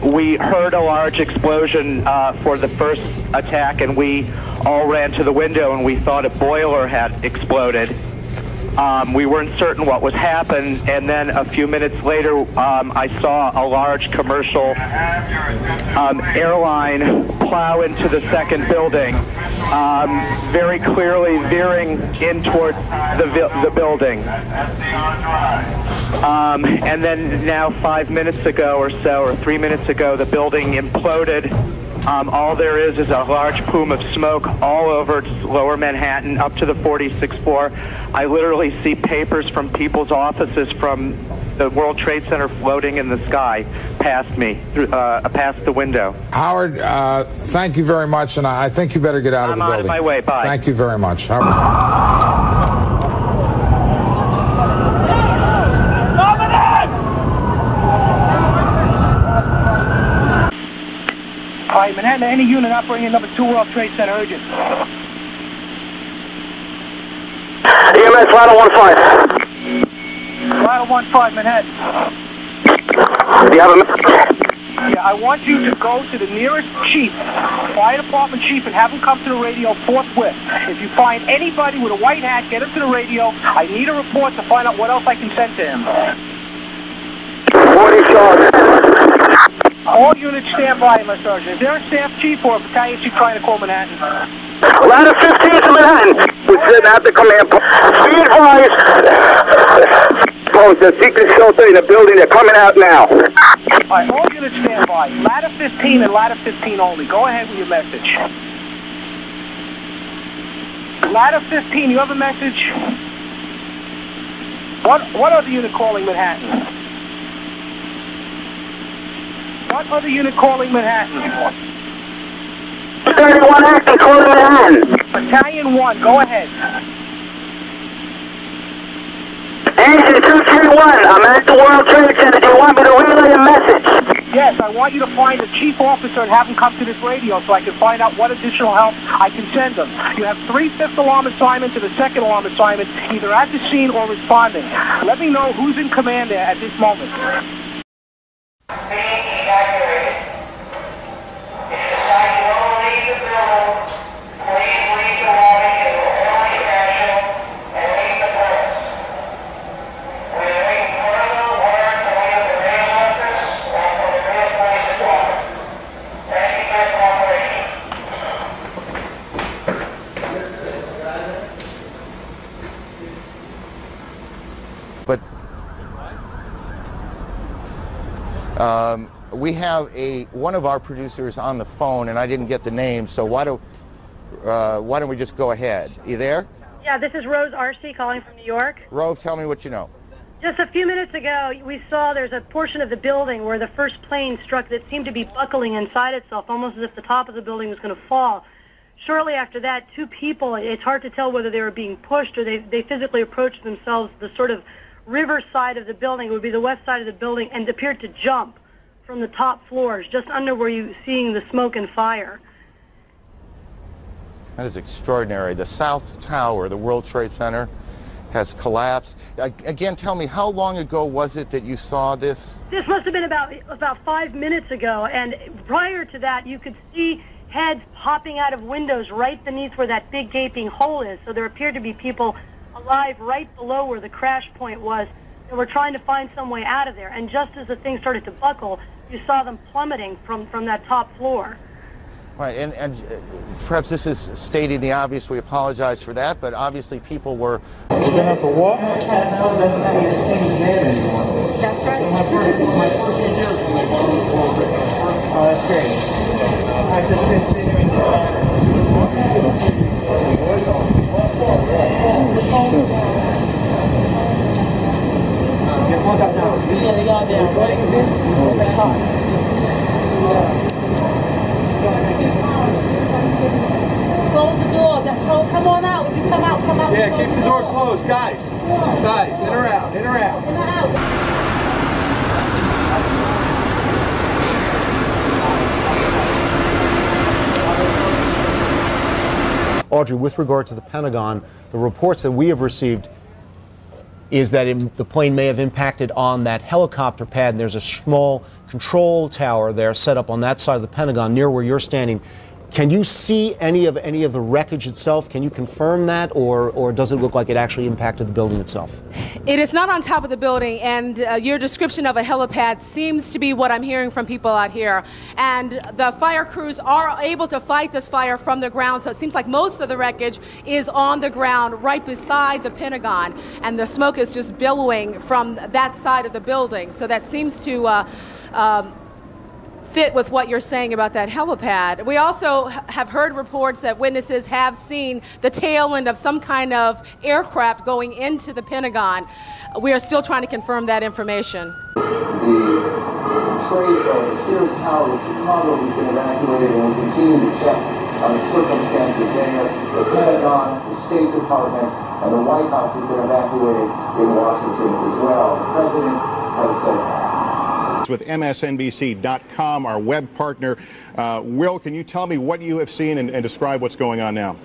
We heard a large explosion for the first attack, and we all ran to the window and we thought a boiler had exploded. We weren't certain what was happening, and then a few minutes later I saw a large commercial airline plow into the second building, very clearly veering in towards the building. And then now 5 minutes ago or so, or 3 minutes ago, the building imploded. All there is a large plume of smoke all over lower Manhattan up to the 46th floor. I literally see papers from people's offices from the World Trade Center floating in the sky past me, past the window. Howard, thank you very much, and I think you better get out of the building. I'm on my way. Bye. Thank you very much. All right, Manhattan, any unit operating in number 2 World Trade Center, urgent. EMS, Vital 15. Vital 15, Manhattan. Do you have a minute? Yeah, I want you to go to the nearest chief, fire department chief, and have him come to the radio forthwith. If you find anybody with a white hat, get him to the radio. I need a report to find out what else I can send to him. 40 Sergeant. All units stand by, my sergeant. Is there a staff chief or a battalion chief trying to call Manhattan? Ladder 15 to Manhattan. We're sitting at the command post. Be advised. phones. There's secret shelter in the building. They're coming out now. All right, all units stand by. Ladder 15 and ladder 15 only. Go ahead with your message. Ladder 15, you have a message? What other unit calling Manhattan? What other unit calling Manhattan? 31 active calling Manhattan. Battalion 1, go ahead. Engine 231, I'm at the World Trade Center. Do you want me to relay a message? Yes, I want you to find the chief officer and have him come to this radio so I can find out what additional help I can send them. You have 3 fifth alarm assignments and a 2nd alarm assignment, either at the scene or responding. Let me know who's in command there at this moment. But we have one of our producers on the phone, and I didn't get the name, so why don't we just go ahead? You there? Yeah, this is Rose Arcee calling from New York. Rose, tell me what you know. Just a few minutes ago, we saw there's a portion of the building where the first plane struck that seemed to be buckling inside itself, almost as if the top of the building was going to fall. Shortly after that, 2 people, it's hard to tell whether they were being pushed or they physically approached themselves the sort of river side of the building, it would be the west side of the building, and appeared to jump from the top floors, just under where you're seeing the smoke and fire. That is extraordinary. The South Tower, the World Trade Center, has collapsed. Again, tell me, how long ago was it that you saw this? This must have been about 5 minutes ago, and prior to that, you could see heads popping out of windows right beneath where that big gaping hole is, so there appeared to be people alive right below where the crash point was, and were trying to find some way out of there. And just as the thing started to buckle, you saw them plummeting from that top floor. Right, and perhaps this is stating the obvious. We apologize for that, but obviously people were... We're going to have to walk? That's right. Oh, that's great. I've just been sitting walk up now. Close the door. Come on out. If you come out, come out. Yeah, keep the door closed, guys. Guys, in or out, in or out. In or out. Audrey, with regard to the Pentagon, the reports that we have received is that the plane may have impacted on that helicopter pad, and there's a small control tower there set up on that side of the Pentagon near where you're standing. Can you see any of the wreckage itself? Can you confirm that, or does it look like it actually impacted the building itself? It is not on top of the building, and your description of a helipad seems to be what I'm hearing from people out here. And the fire crews are able to fight this fire from the ground, so it seems like most of the wreckage is on the ground right beside the Pentagon, and the smoke is just billowing from that side of the building. So that seems to fit with what you're saying about that helipad. We also have heard reports that witnesses have seen the tail end of some kind of aircraft going into the Pentagon. We are still trying to confirm that information. The Sears Tower in Chicago has been evacuated, and we continue to check on the circumstances there. The Pentagon, the State Department, and the White House have been evacuated in Washington as well. The President has said with MSNBC.com, our web partner. Will, can you tell me what you have seen and describe what's going on now?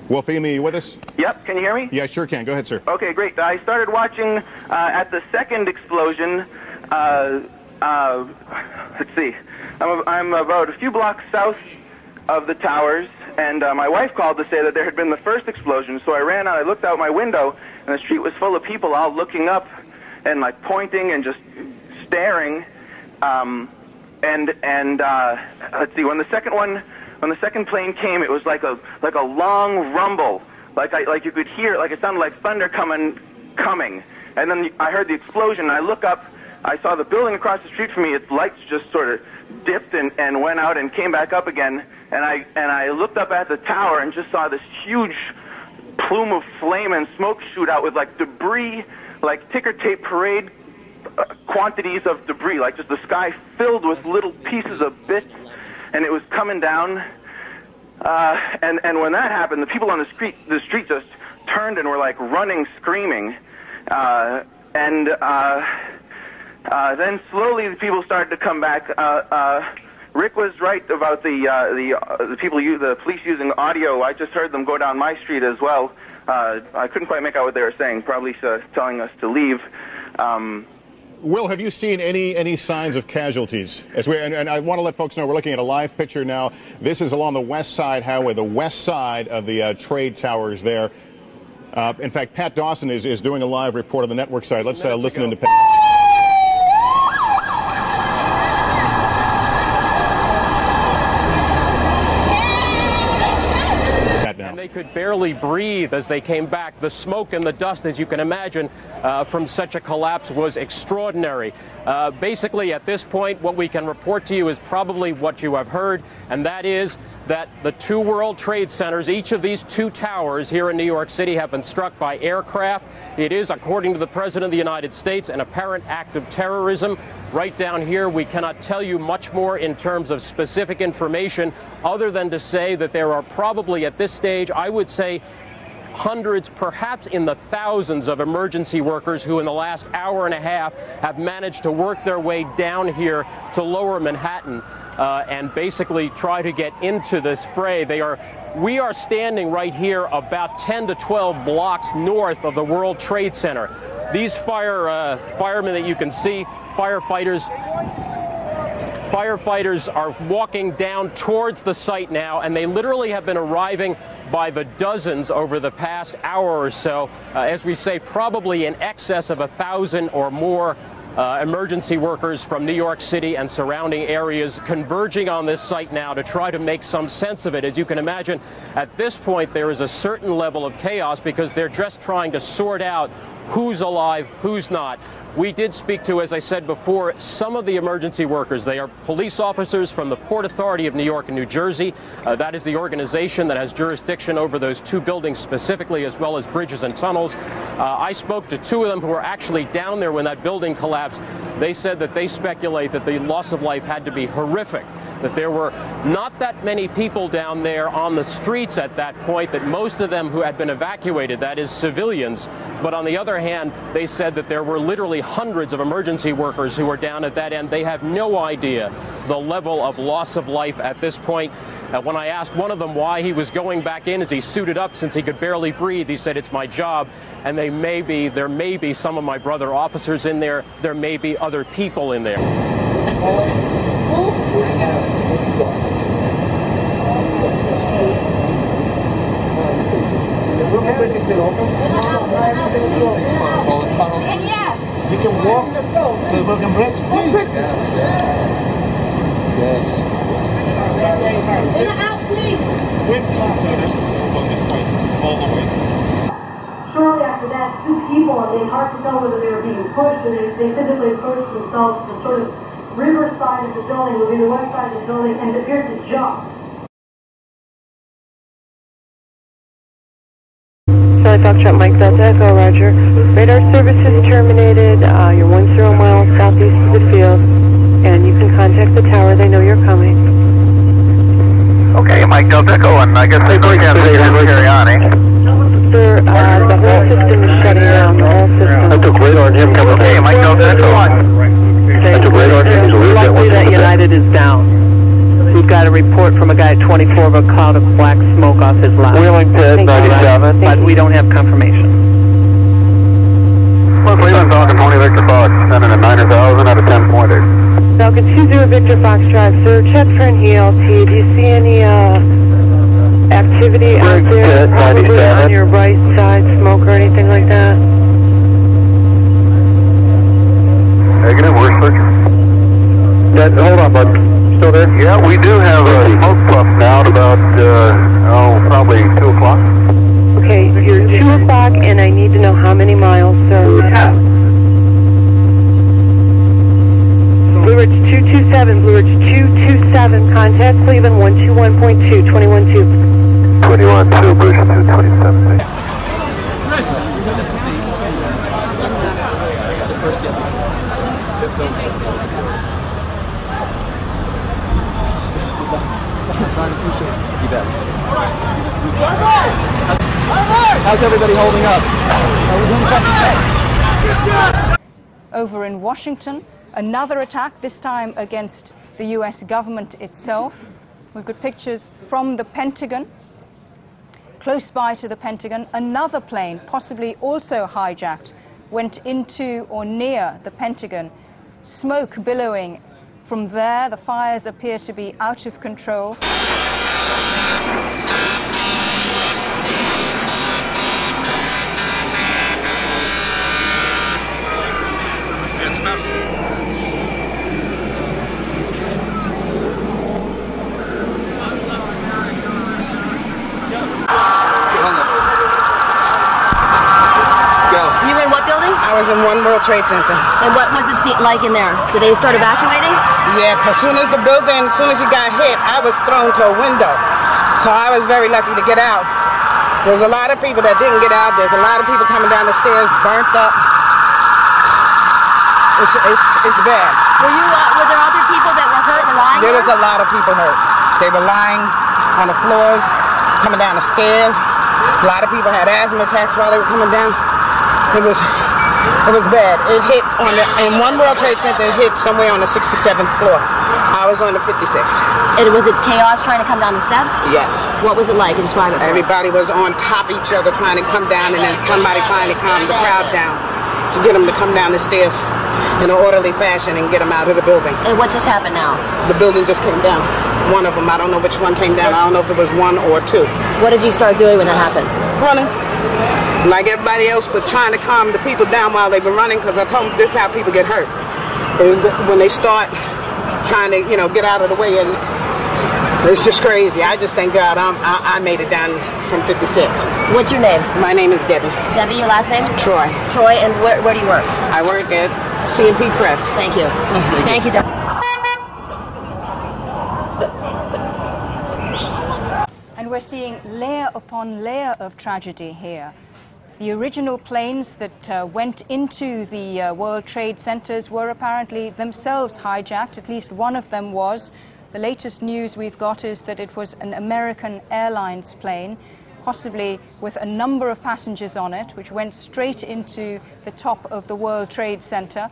Will Fahmy, are you with us? Yep, can you hear me? Yeah, sure can. Go ahead, sir. Okay, great. I started watching at the second explosion. Let's see. I'm about a few blocks south of the towers, and my wife called to say that there had been the first explosion, so I ran out. I looked out my window, and the street was full of people all looking up and like pointing and just staring, let's see. When the second plane came, it was like a long rumble, like you could hear, like it sounded like thunder coming coming. And then I heard the explosion, and I look up, I saw the building across the street from me, its lights just sort of dipped and went out and came back up again. And I looked up at the tower and just saw this huge plume of flame and smoke shoot out with like debris, like ticker tape parade quantities of debris, like just the sky filled with little pieces of bits, and it was coming down. And when that happened, the people on the street just turned and were like running, screaming. Then slowly the people started to come back. Rick was right about the police using audio. I just heard them go down my street as well. I couldn't quite make out what they were saying. Probably telling us to leave. Will, have you seen any signs of casualties? And I want to let folks know we're looking at a live picture now. This is along the West Side Highway, the west side of the trade towers there. In fact, Pat Dawson is doing a live report on the network side. Let's listen into Pat. And they could barely breathe as they came back. The smoke and the dust, as you can imagine, from such a collapse was extraordinary. Basically, at this point, what we can report to you is probably what you have heard, and that is that the two World Trade Centers, each of these two towers here in New York City, have been struck by aircraft. It is, according to the President of the United States, an apparent act of terrorism. Right down here, we cannot tell you much more in terms of specific information other than to say that there are probably at this stage, I would say, hundreds, perhaps in the thousands of emergency workers who in the last hour and a half have managed to work their way down here to Lower Manhattan and basically try to get into this fray. We are standing right here about 10 to 12 blocks north of the World Trade Center. These firemen that you can see, firefighters are walking down towards the site now, and they literally have been arriving by the dozens over the past hour or so. As we say, probably in excess of 1,000 or more emergency workers from New York City and surrounding areas converging on this site now to try to make some sense of it. As you can imagine, at this point, there is a certain level of chaos because they're just trying to sort out who's alive, who's not. We did speak to, as I said before, some of the emergency workers. They are police officers from the Port Authority of New York and New Jersey. That is the organization that has jurisdiction over those two buildings specifically, as well as bridges and tunnels. I spoke to two of them who were actually down there when that building collapsed. They said that they speculate that the loss of life had to be horrific, that there were not that many people down there on the streets at that point, that most of them who had been evacuated, that is civilians. But on the other hand, they said that there were literally hundreds of emergency workers who were down at that end. They have no idea the level of loss of life at this point. When I asked one of them why he was going back in as he suited up since he could barely breathe, he said, "It's my job." And there may be some of my brother officers in there. There may be other people in there. You can walk to the broken bridge. Yes. Shortly after that, two people, and it's hard to tell whether they were being pushed, and they physically approached themselves to sort of river side of the building, moving the west side of the building, and appeared to jump. Charlie Foxtrot, Mike Delta Echo, Roger. Radar services terminated. You're 10 miles southeast of the field, and you can contact the tower. They know you're coming. Okay, Mike Delta Echo, and I guess they break out the Cariani. Sir, the whole system is shutting down. The whole system. I took radar on him coming. Okay, Mike Delta Echo on. I took radar on him. It's likely that United is down. We've got a report from a guy at 24 of a cloud of black smoke off his lap. Wheeling Pit, 97. But we don't have confirmation. Cleveland Falcon 20 Victor Fox, sending a 9,000 out of 10.8. Falcon 20 Victor Fox Drive, sir. Chet Friend ELT. Do you see any activity out there? Probably on your right side, smoke or anything like that? Negative, we're searching. Hold on, bud. Still there? Yeah, we do have a smoke puff now at about, probably 2 o'clock. Okay, You're 2 o'clock, and I need to know how many miles, sir. Blue Ridge 227, Blue Ridge 227, contact Cleveland 121.2, 21.2. 21.2, Blue Ridge 227. You bet. How's everybody holding up? Over in Washington, another attack, this time against the US government itself. We've got pictures from the Pentagon. Close by to the Pentagon, another plane, possibly also hijacked, went into or near the Pentagon. Smoke billowing from there. The fires appear to be out of control. I was in One World Trade Center. And what was it like in there? Did they start evacuating? Yeah, as soon as it got hit, I was thrown to a window. So I was very lucky to get out. There's a lot of people that didn't get out. There's a lot of people coming down the stairs, burnt up. It's bad. Were there other people that were hurt and lying there? There was a lot of people hurt. They were lying on the floors, coming down the stairs. A lot of people had asthma attacks while they were coming down. It was bad. It hit in One World Trade Center, it hit somewhere on the 67th floor. I was on the 56th. And was it chaos trying to come down the steps? Yes. What was it like? Describe it for us. Everybody was on top of each other trying to come down, and then somebody finally calmed the crowd down to get them to come down the stairs in an orderly fashion and get them out of the building. And what just happened now? The building just came down. One of them. I don't know which one came down. I don't know if it was one or two. What did you start doing when that happened? Running. Like everybody else, but trying to calm the people down while they were running, because I told them this is how people get hurt. Is when they start trying to, get out of the way, and it's just crazy. I just thank God I made it down from 56. What's your name? My name is Debbie. Debbie, your last name? Troy. Troy, and where do you work? I work at C&P Press. Thank you. Thank you, Debbie. And we're seeing layer upon layer of tragedy here. The original planes that went into the World Trade Centers were apparently themselves hijacked. At least one of them was. The latest news we've got is that it was an American Airlines plane, possibly with a number of passengers on it, which went straight into the top of the World Trade Center.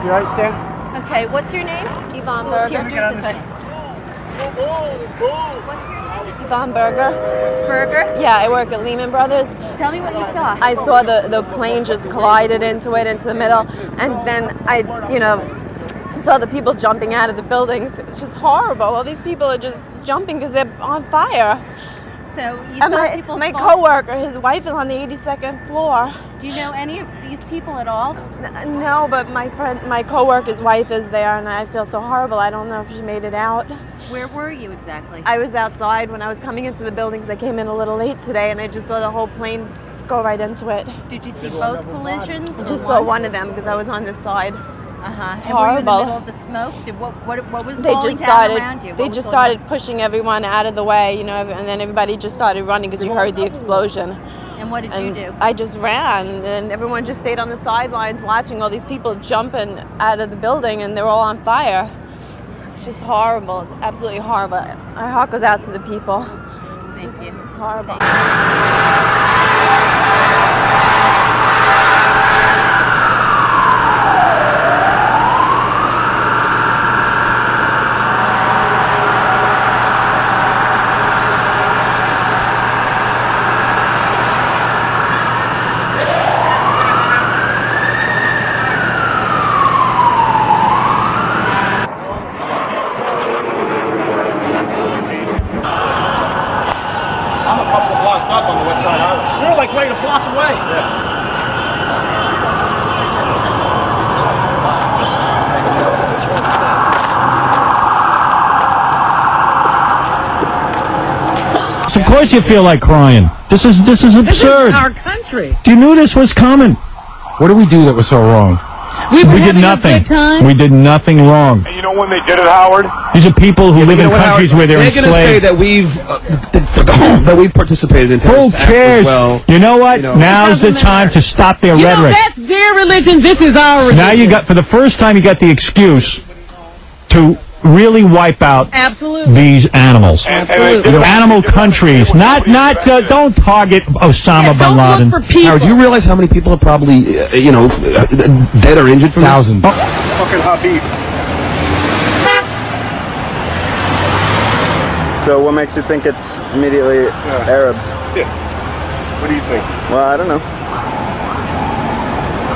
You alright, Stan? Okay, what's your name? Yvonne Berger. Here, do it this way. Yvonne Berger. Berger? Yeah, I work at Lehman Brothers. Tell me what you saw. I saw the plane just collided into the middle, and then I, saw the people jumping out of the buildings. It's just horrible. All these people are just jumping because they're on fire. So you saw people my coworker, his wife is on the 82nd floor. Do you know any of these people at all? No, but my coworker's wife is there, and I feel so horrible. I don't know if she made it out. Where were you exactly? I was outside when I was coming into the buildings. I came in a little late today, and I just saw the whole plane go right into it. Did you see both collisions? I just saw one of them because I was on this side. It's and horrible. were you in the middle of the smoke? What was falling down around you? They just started pushing everyone out of the way, and then everybody just started running because you heard the explosion. And what did you do? I just ran, and everyone just stayed on the sidelines watching all these people jumping out of the building, and they were all on fire. It's just horrible. It's absolutely horrible. Our heart goes out to the people. Thank you. It's horrible. course you feel like crying. This is absurd. This is our country. You knew this was coming. What did we do that was so wrong? We did nothing. A good time. We did nothing wrong. And you know when they did it, Howard? These are people who live in countries where they're enslaved. They're going to say that we've participated in terrorist acts Who cares? as well. You know what? Now's the time to stop their rhetoric. That's their religion. This is our religion. Now you got, for the first time, you got the excuse to really wipe out these animals. Animal countries. Don't target Osama bin Laden. Howard, do you realize how many people are probably, dead or injured from thousands? Fucking Habib. So what makes you think it's immediately Arabs? Yeah. What do you think? Well, I don't know.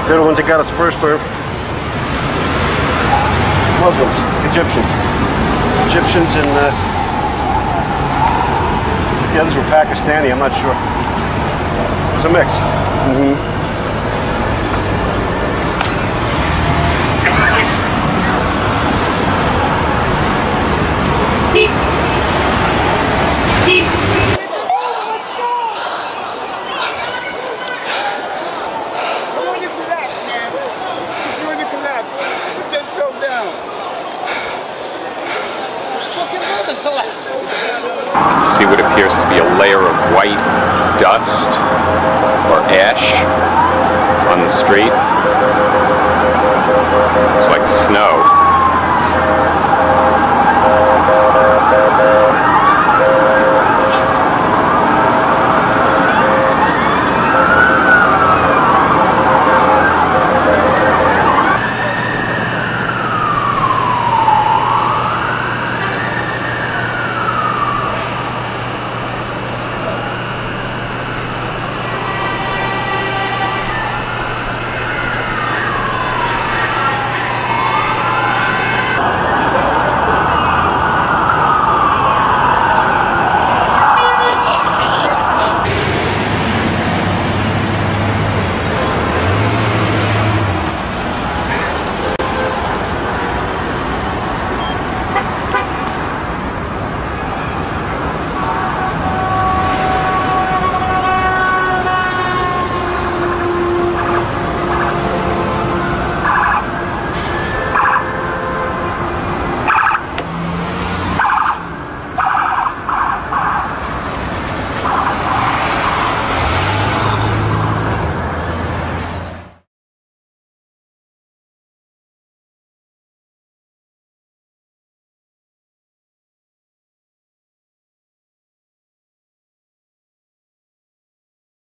They're the ones that got us first, or Muslims, Egyptians, and the others were Pakistani. I'm not sure. It was a mix. You can see what appears to be a layer of white dust or ash on the street. Looks like snow.